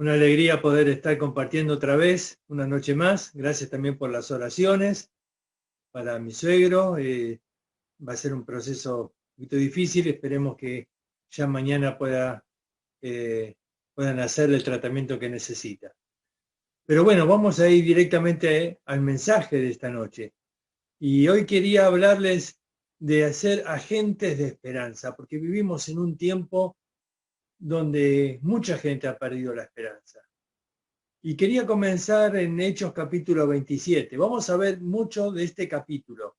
Una alegría poder estar compartiendo otra vez, una noche más. Gracias también por las oraciones para mi suegro. Va a ser un proceso un poquito difícil. Esperemos que ya mañana puedan hacerle el tratamiento que necesita. Pero bueno, vamos a ir directamente al mensaje de esta noche. Y hoy quería hablarles de ser agentes de esperanza, porque vivimos en un tiempo donde mucha gente ha perdido la esperanza. Y quería comenzar en Hechos capítulo 27. Vamos a ver mucho de este capítulo.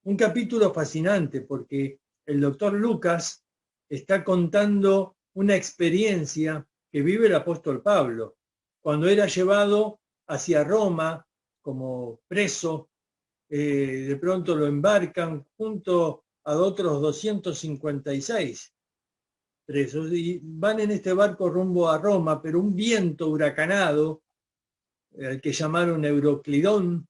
Un capítulo fascinante porque el doctor Lucas está contando una experiencia que vive el apóstol Pablo cuando era llevado hacia Roma como preso. De pronto lo embarcan junto a otros 256 presos y van en este barco rumbo a Roma, pero un viento huracanado, al que llamaron Euroclidón,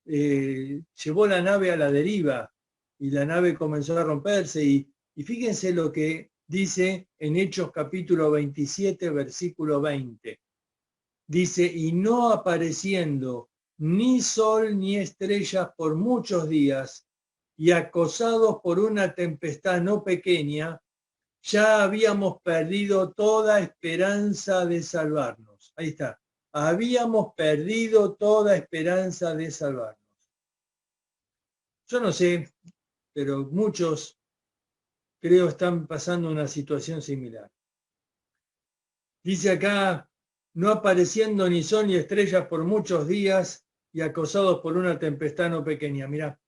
llevó la nave a la deriva y la nave comenzó a romperse y fíjense lo que dice en Hechos capítulo 27, versículo 20. Dice, y no apareciendo ni sol ni estrellas por muchos días, y acosados por una tempestad no pequeña, ya habíamos perdido toda esperanza de salvarnos. Ahí está. Habíamos perdido toda esperanza de salvarnos. Yo no sé, pero muchos creo están pasando una situación similar. Dice acá, no apareciendo ni sol ni estrellas por muchos días y acosados por una tempestad no pequeña. Mirá,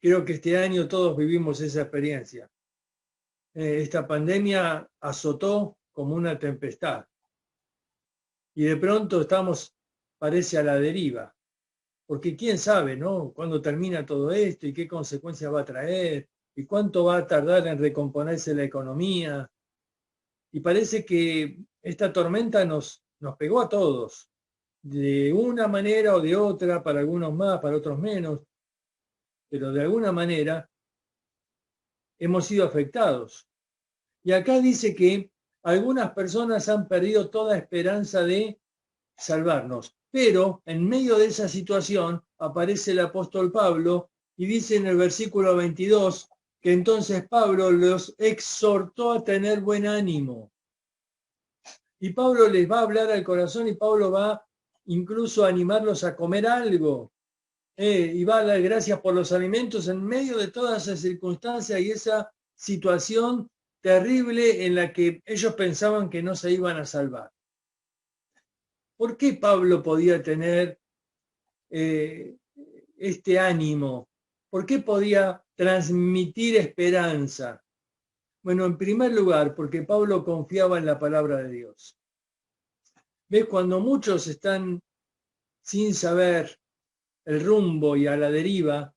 creo que este año todos vivimos esa experiencia. Esta pandemia azotó como una tempestad y de pronto estamos, parece, a la deriva, porque quién sabe, ¿no?, cuándo termina todo esto y qué consecuencias va a traer y cuánto va a tardar en recomponerse la economía. Y parece que esta tormenta nos pegó a todos, de una manera o de otra, para algunos más, para otros menos, pero de alguna manera hemos sido afectados. Y acá dice que algunas personas han perdido toda esperanza de salvarnos, pero en medio de esa situación aparece el apóstol Pablo y dice en el versículo 22 que entonces Pablo los exhortó a tener buen ánimo. Y Pablo les va a hablar al corazón y Pablo va incluso a animarlos a comer algo. Y va a dar gracias por los alimentos en medio de toda esa circunstancia y esa situación terrible en la que ellos pensaban que no se iban a salvar. ¿Por qué Pablo podía tener este ánimo? ¿Por qué podía transmitir esperanza? Bueno, en primer lugar, porque Pablo confiaba en la palabra de Dios. ¿Ves? Cuando muchos están sin saber el rumbo y a la deriva,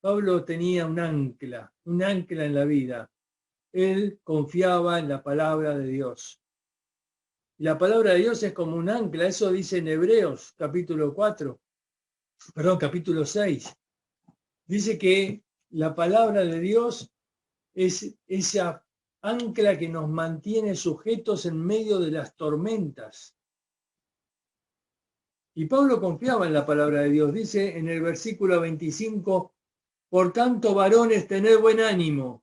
Pablo tenía un ancla en la vida. Él confiaba en la palabra de Dios. Y la palabra de Dios es como un ancla, eso dice en Hebreos capítulo 6. Dice que la palabra de Dios es esa ancla que nos mantiene sujetos en medio de las tormentas. Y Pablo confiaba en la palabra de Dios. Dice en el versículo 25, por tanto, varones, tened buen ánimo,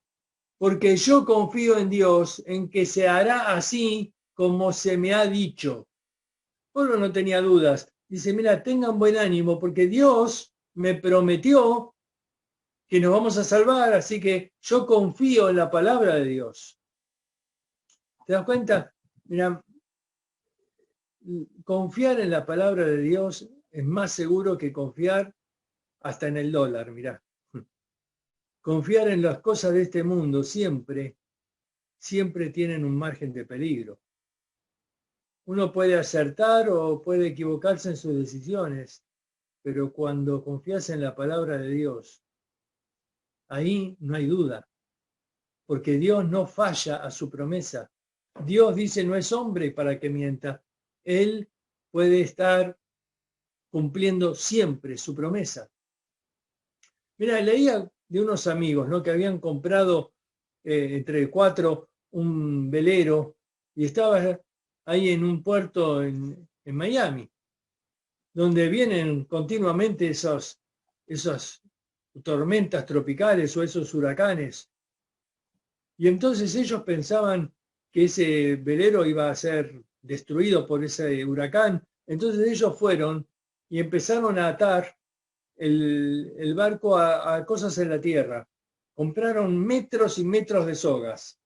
porque yo confío en Dios, en que se hará así como se me ha dicho. Pablo no tenía dudas. Dice, mira, tengan buen ánimo, porque Dios me prometió que nos vamos a salvar, así que yo confío en la palabra de Dios. ¿Te das cuenta? Mira, confiar en la palabra de Dios es más seguro que confiar hasta en el dólar, mirá. Confiar en las cosas de este mundo siempre tienen un margen de peligro. Uno puede acertar o puede equivocarse en sus decisiones, pero cuando confías en la palabra de Dios, ahí no hay duda, porque Dios no falla a su promesa. Dios dice, no es hombre para que mienta. Él puede estar cumpliendo siempre su promesa. Mira, leía de unos amigos, ¿no?, que habían comprado entre 4 un velero y estaba ahí en un puerto en Miami, donde vienen continuamente esas tormentas tropicales o esos huracanes. Y entonces ellos pensaban que ese velero iba a ser destruido por ese huracán. Entonces ellos fueron y empezaron a atar el barco a cosas en la tierra. Compraron metros y metros de sogas.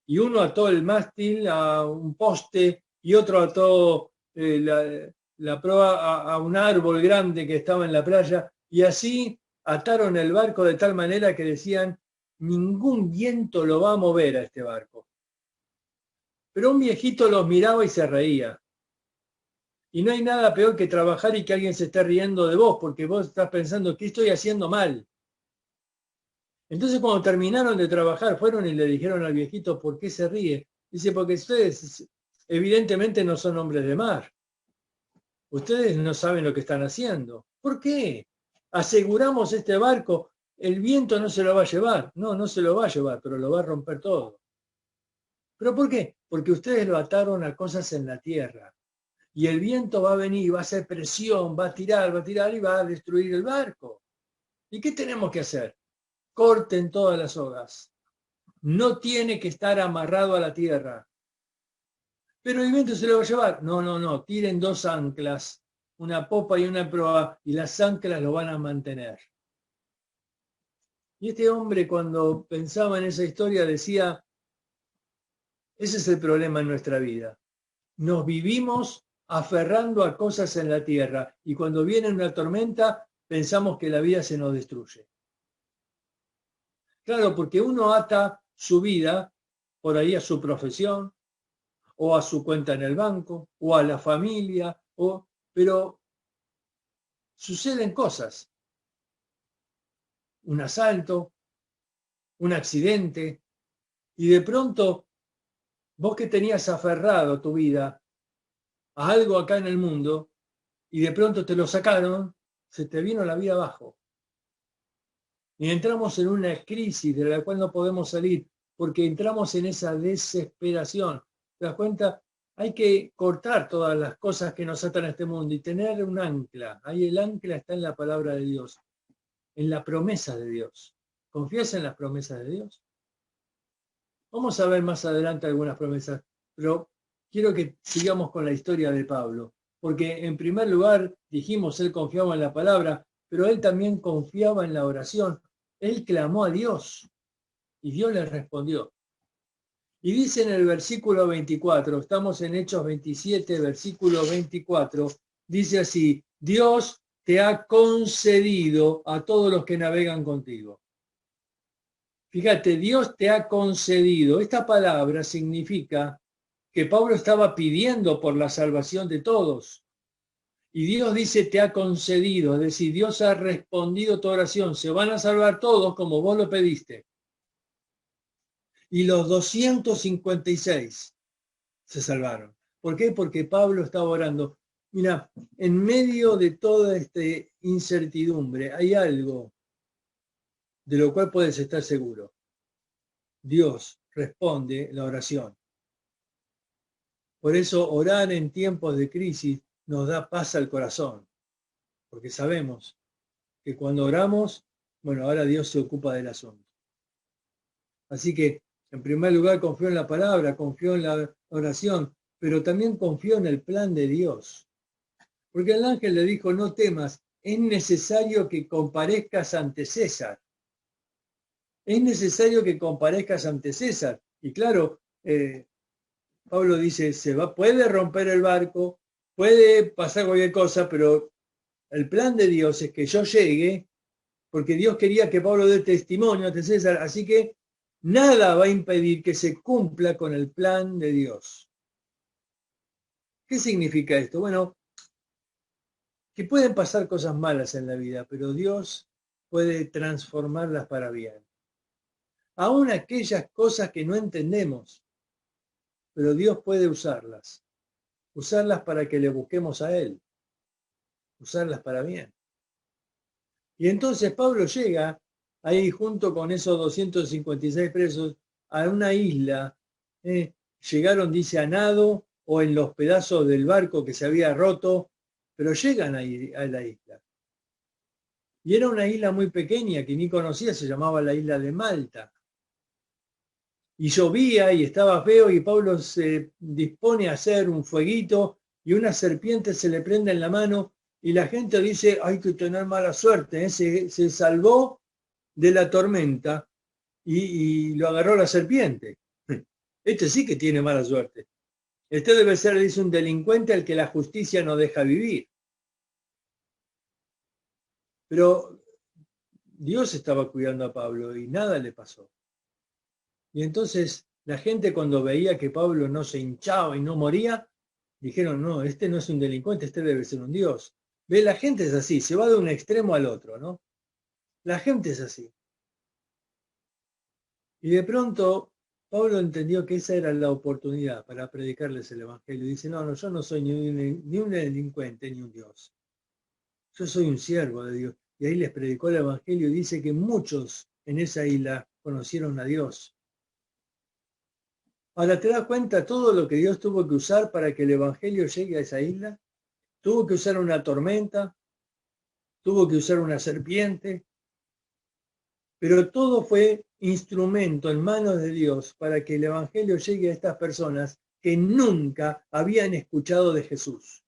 Y uno ató el mástil a un poste y otro ató la proa a un árbol grande que estaba en la playa. Y así ataron el barco de tal manera que decían, ningún viento lo va a mover a este barco. Pero un viejito los miraba y se reía. Y no hay nada peor que trabajar y que alguien se esté riendo de vos, porque vos estás pensando, ¿qué estoy haciendo mal? Entonces cuando terminaron de trabajar, fueron y le dijeron al viejito, ¿por qué se ríe? Dice, porque ustedes evidentemente no son hombres de mar. Ustedes no saben lo que están haciendo. ¿Por qué? Aseguramos este barco, el viento no se lo va a llevar. No, no se lo va a llevar, pero lo va a romper todo. ¿Pero por qué? Porque ustedes lo ataron a cosas en la tierra. Y el viento va a venir, va a hacer presión, va a tirar y va a destruir el barco. ¿Y qué tenemos que hacer? Corten todas las sogas. No tiene que estar amarrado a la tierra. Pero el viento se lo va a llevar. No, no, no. Tiren dos anclas, una popa y una proa, y las anclas lo van a mantener. Y este hombre, cuando pensaba en esa historia, decía, ese es el problema en nuestra vida. Nos vivimos aferrando a cosas en la tierra y cuando viene una tormenta pensamos que la vida se nos destruye. Claro, porque uno ata su vida por ahí a su profesión o a su cuenta en el banco o a la familia, pero suceden cosas. Un asalto, un accidente y de pronto vos que tenías aferrado tu vida a algo acá en el mundo y de pronto te lo sacaron, se te vino la vida abajo. Y entramos en una crisis de la cual no podemos salir porque entramos en esa desesperación. ¿Te das cuenta? Hay que cortar todas las cosas que nos atan a este mundo y tener un ancla. Ahí el ancla está en la palabra de Dios, en la promesa de Dios. ¿Confías en las promesas de Dios? Vamos a ver más adelante algunas promesas, pero quiero que sigamos con la historia de Pablo, porque en primer lugar dijimos, él confiaba en la palabra, pero él también confiaba en la oración. Él clamó a Dios y Dios le respondió. Y dice en el versículo 24, estamos en Hechos 27, versículo 24, dice así, Dios te ha concedido a todos los que navegan contigo. Fíjate, Dios te ha concedido. Esta palabra significa que Pablo estaba pidiendo por la salvación de todos. Y Dios dice, te ha concedido, es decir, Dios ha respondido tu oración. Se van a salvar todos como vos lo pediste. Y los 256 se salvaron. ¿Por qué? Porque Pablo estaba orando. Mira, en medio de toda esta incertidumbre hay algo de lo cual puedes estar seguro. Dios responde la oración. Por eso orar en tiempos de crisis nos da paz al corazón, porque sabemos que cuando oramos, bueno, ahora Dios se ocupa del asunto. Así que, en primer lugar, confío en la palabra, confío en la oración, pero también confío en el plan de Dios. Porque el ángel le dijo, no temas, es necesario que comparezcas ante César. Es necesario que comparezcas ante César. Y claro, Pablo dice, puede romper el barco, puede pasar cualquier cosa, pero el plan de Dios es que yo llegue, porque Dios quería que Pablo dé testimonio ante César, así que nada va a impedir que se cumpla con el plan de Dios. ¿Qué significa esto? Bueno, que pueden pasar cosas malas en la vida, pero Dios puede transformarlas para bien. Aún aquellas cosas que no entendemos, pero Dios puede usarlas para que le busquemos a Él, usarlas para bien. Y entonces Pablo llega ahí junto con esos 256 presos a una isla. Llegaron, dice, a nado o en los pedazos del barco que se había roto, pero llegan ahí a la isla. Y era una isla muy pequeña que ni conocía, se llamaba la isla de Malta. Y llovía y estaba feo y Pablo se dispone a hacer un fueguito y una serpiente se le prende en la mano y la gente dice, hay que tener mala suerte, ¿eh? Se salvó de la tormenta y lo agarró la serpiente. Este sí que tiene mala suerte. Este debe ser, dice, un delincuente al que la justicia no deja vivir. Pero Dios estaba cuidando a Pablo y nada le pasó. Y entonces la gente cuando veía que Pablo no se hinchaba y no moría, dijeron, no, este no es un delincuente, este debe ser un Dios. Ve, la gente es así, se va de un extremo al otro, ¿no? La gente es así. Y de pronto Pablo entendió que esa era la oportunidad para predicarles el Evangelio. Y dice, no, no, yo no soy ni un delincuente ni un Dios. Yo soy un siervo de Dios. Y ahí les predicó el Evangelio y dice que muchos en esa isla conocieron a Dios. Ahora, ¿te das cuenta todo lo que Dios tuvo que usar para que el Evangelio llegue a esa isla? Tuvo que usar una tormenta, tuvo que usar una serpiente, pero todo fue instrumento en manos de Dios para que el Evangelio llegue a estas personas que nunca habían escuchado de Jesús.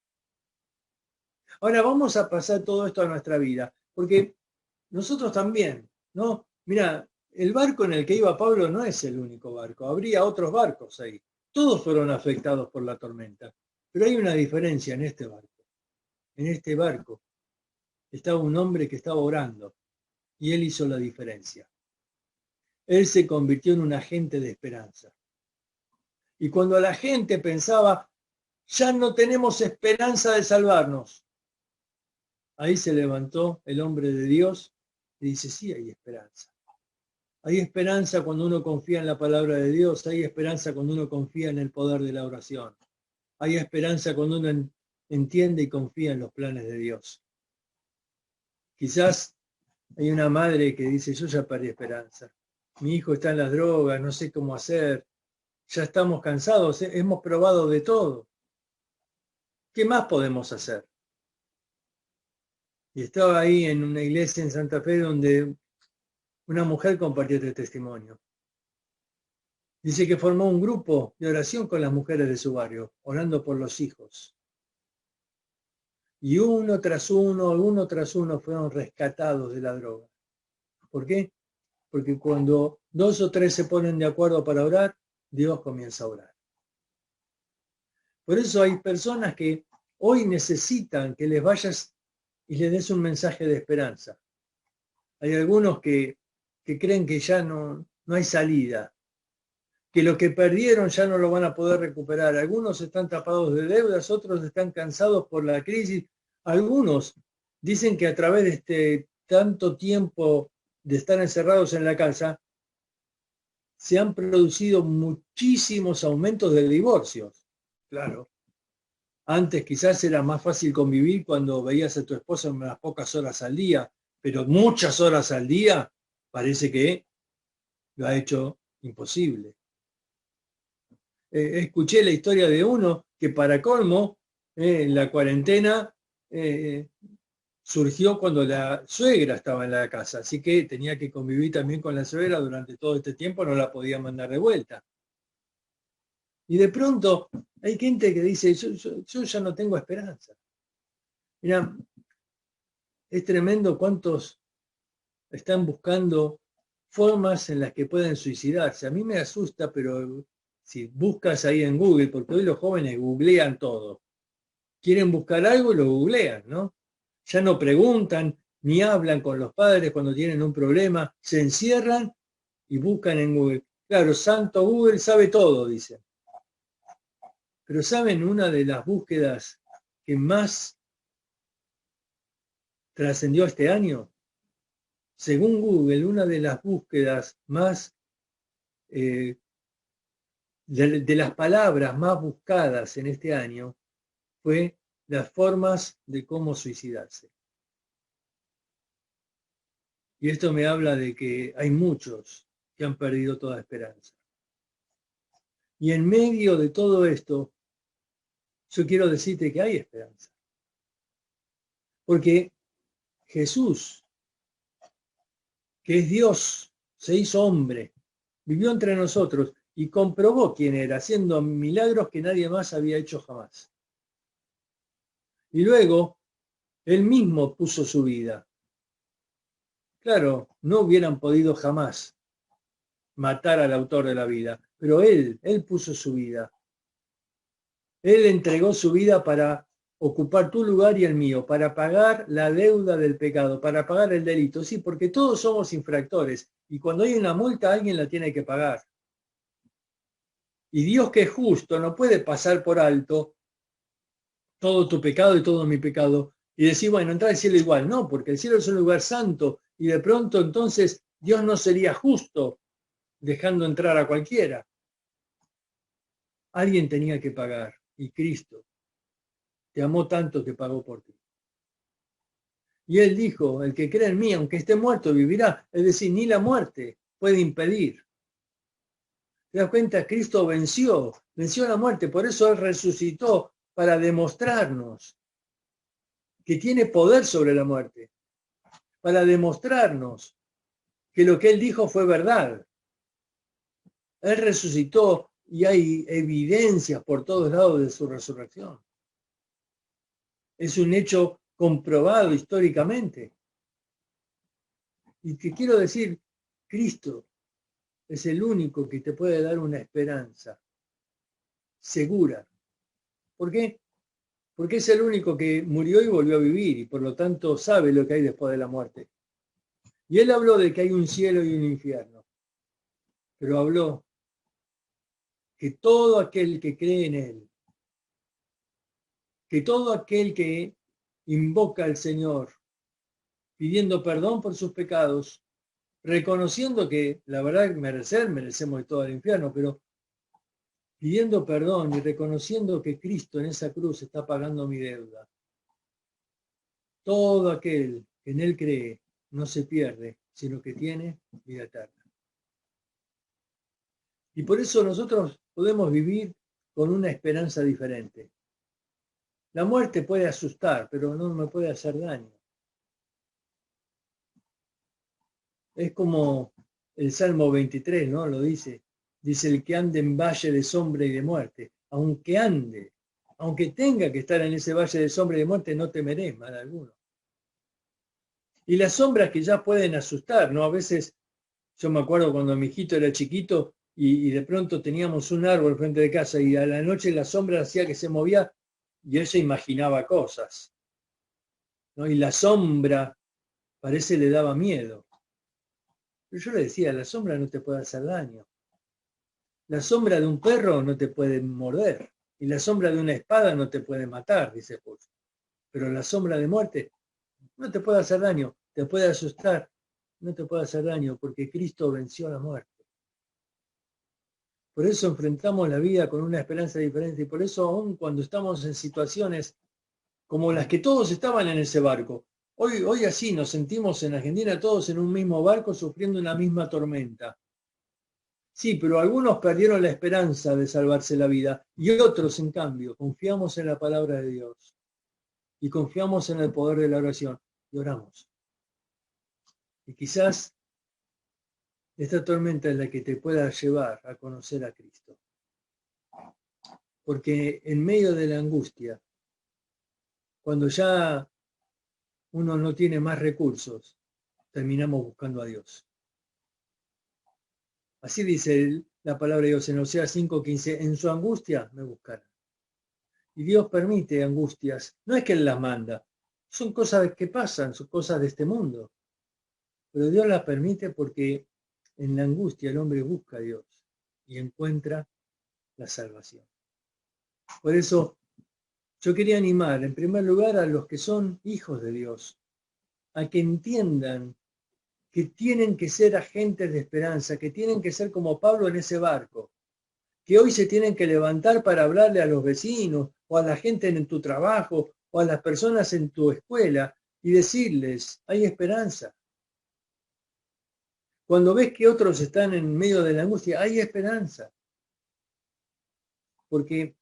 Ahora vamos a pasar todo esto a nuestra vida, porque nosotros también, ¿no? Mira, el barco en el que iba Pablo no es el único barco, habría otros barcos ahí. Todos fueron afectados por la tormenta, pero hay una diferencia en este barco. En este barco estaba un hombre que estaba orando y él hizo la diferencia. Él se convirtió en un agente de esperanza. Y cuando la gente pensaba, ya no tenemos esperanza de salvarnos, ahí se levantó el hombre de Dios y dice, sí, hay esperanza. Hay esperanza cuando uno confía en la palabra de Dios, hay esperanza cuando uno confía en el poder de la oración. Hay esperanza cuando uno entiende y confía en los planes de Dios. Quizás hay una madre que dice, yo ya perdí esperanza. Mi hijo está en las drogas, no sé cómo hacer. Ya estamos cansados, hemos probado de todo. ¿Qué más podemos hacer? Y estaba ahí en una iglesia en Santa Fe donde una mujer compartió este testimonio. Dice que formó un grupo de oración con las mujeres de su barrio, orando por los hijos. Y uno tras uno fueron rescatados de la droga. ¿Por qué? Porque cuando 2 o 3 se ponen de acuerdo para orar, Dios comienza a orar. Por eso hay personas que hoy necesitan que les vayas y les des un mensaje de esperanza. Hay algunos que creen que ya no hay salida, que lo que perdieron ya no lo van a poder recuperar. Algunos están tapados de deudas, otros están cansados por la crisis. Algunos dicen que a través de este tanto tiempo de estar encerrados en la casa, se han producido muchísimos aumentos de divorcios. Claro. Antes quizás era más fácil convivir cuando veías a tu esposa en unas pocas horas al día, pero muchas horas al día parece que lo ha hecho imposible. Escuché la historia de uno que para colmo, en la cuarentena, surgió cuando la suegra estaba en la casa, así que tenía que convivir también con la suegra durante todo este tiempo, no la podía mandar de vuelta. Y de pronto hay gente que dice, yo ya no tengo esperanza. Mira, es tremendo cuántos están buscando formas en las que pueden suicidarse. A mí me asusta, pero si buscas ahí en Google, porque hoy los jóvenes googlean todo. Quieren buscar algo y lo googlean, ¿no? Ya no preguntan ni hablan con los padres cuando tienen un problema, se encierran y buscan en Google. Claro, santo Google sabe todo, dicen. Pero ¿saben una de las búsquedas que más trascendió este año? Según Google, una de las búsquedas más, de las palabras más buscadas en este año fue las formas de cómo suicidarse. Y esto me habla de que hay muchos que han perdido toda esperanza. Y en medio de todo esto, yo quiero decirte que hay esperanza. Porque Jesús, que es Dios, se hizo hombre, vivió entre nosotros y comprobó quién era, haciendo milagros que nadie más había hecho jamás. Y luego, él mismo puso su vida. Claro, no hubieran podido jamás matar al autor de la vida, pero él puso su vida. Él entregó su vida para ocupar tu lugar y el mío, para pagar la deuda del pecado, para pagar el delito. Sí, porque todos somos infractores y cuando hay una multa alguien la tiene que pagar. Y Dios, que es justo, no puede pasar por alto todo tu pecado y todo mi pecado y decir, bueno, entrar al cielo igual. No, porque el cielo es un lugar santo y de pronto entonces Dios no sería justo dejando entrar a cualquiera. Alguien tenía que pagar y Cristo te amó tanto que pagó por ti. Y él dijo, el que cree en mí, aunque esté muerto, vivirá. Es decir, ni la muerte puede impedir ¿Te das cuenta? Cristo venció la muerte, por eso Él resucitó, para demostrarnos que tiene poder sobre la muerte, para demostrarnos que lo que Él dijo fue verdad. Él resucitó y hay evidencias por todos lados de su resurrección. Es un hecho comprobado históricamente. Y te quiero decir, Cristo es el único que te puede dar una esperanza segura. ¿Por qué? Porque es el único que murió y volvió a vivir y por lo tanto sabe lo que hay después de la muerte. Y Él habló de que hay un cielo y un infierno, pero habló que todo aquel que cree en Él, que todo aquel que invoca al Señor, pidiendo perdón por sus pecados, reconociendo que la verdad merecemos todo el infierno, pero pidiendo perdón y reconociendo que Cristo en esa cruz está pagando mi deuda. Todo aquel que en Él cree no se pierde, sino que tiene vida eterna. Y por eso nosotros podemos vivir con una esperanza diferente. La muerte puede asustar, pero no me puede hacer daño. Es como el Salmo 23, ¿no? Lo dice. Dice, el que ande en valle de sombra y de muerte, aunque tenga que estar en ese valle de sombra y de muerte, no temeré mal alguno. Y las sombras que ya pueden asustar, ¿no? A veces, yo me acuerdo cuando mi hijito era chiquito y de pronto teníamos un árbol frente de casa y a la noche la sombra hacía que se movía y él se imaginaba cosas, ¿no? Y la sombra parece le daba miedo. Pero yo le decía, la sombra no te puede hacer daño. La sombra de un perro no te puede morder. Y la sombra de una espada no te puede matar, dice Puch. Pero la sombra de muerte no te puede hacer daño, te puede asustar, no te puede hacer daño, porque Cristo venció la muerte. Por eso enfrentamos la vida con una esperanza diferente y por eso aún cuando estamos en situaciones como las que todos estaban en ese barco, hoy así nos sentimos en Argentina todos en un mismo barco sufriendo una misma tormenta. Sí, pero algunos perdieron la esperanza de salvarse la vida y otros, en cambio, confiamos en la palabra de Dios y confiamos en el poder de la oración y oramos. Y quizás esta tormenta es la que te pueda llevar a conocer a Cristo. Porque en medio de la angustia, cuando ya uno no tiene más recursos, terminamos buscando a Dios. Así dice la palabra de Dios en Oseas 5:15, en su angustia me buscarán. Y Dios permite angustias, no es que Él las manda, son cosas que pasan, son cosas de este mundo. Pero Dios las permite porque en la angustia el hombre busca a Dios y encuentra la salvación. Por eso yo quería animar en primer lugar a los que son hijos de Dios, a que entiendan que tienen que ser agentes de esperanza, que tienen que ser como Pablo en ese barco, que hoy se tienen que levantar para hablarle a los vecinos o a la gente en tu trabajo o a las personas en tu escuela y decirles, hay esperanza. Cuando ves que otros están en medio de la angustia, hay esperanza. Porque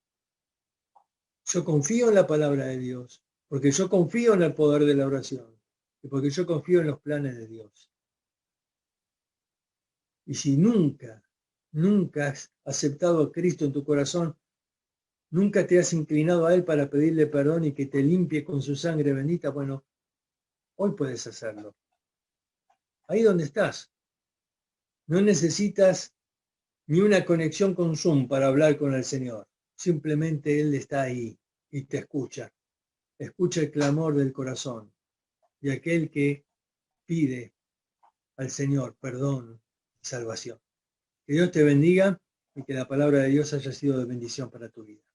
yo confío en la palabra de Dios, porque yo confío en el poder de la oración y porque yo confío en los planes de Dios. Y si nunca has aceptado a Cristo en tu corazón, nunca te has inclinado a Él para pedirle perdón y que te limpie con su sangre bendita, bueno, hoy puedes hacerlo. Ahí donde estás. No necesitas ni una conexión con Zoom para hablar con el Señor. Simplemente Él está ahí y te escucha. Escucha el clamor del corazón de aquel que pide al Señor perdón y salvación. Que Dios te bendiga y que la palabra de Dios haya sido de bendición para tu vida.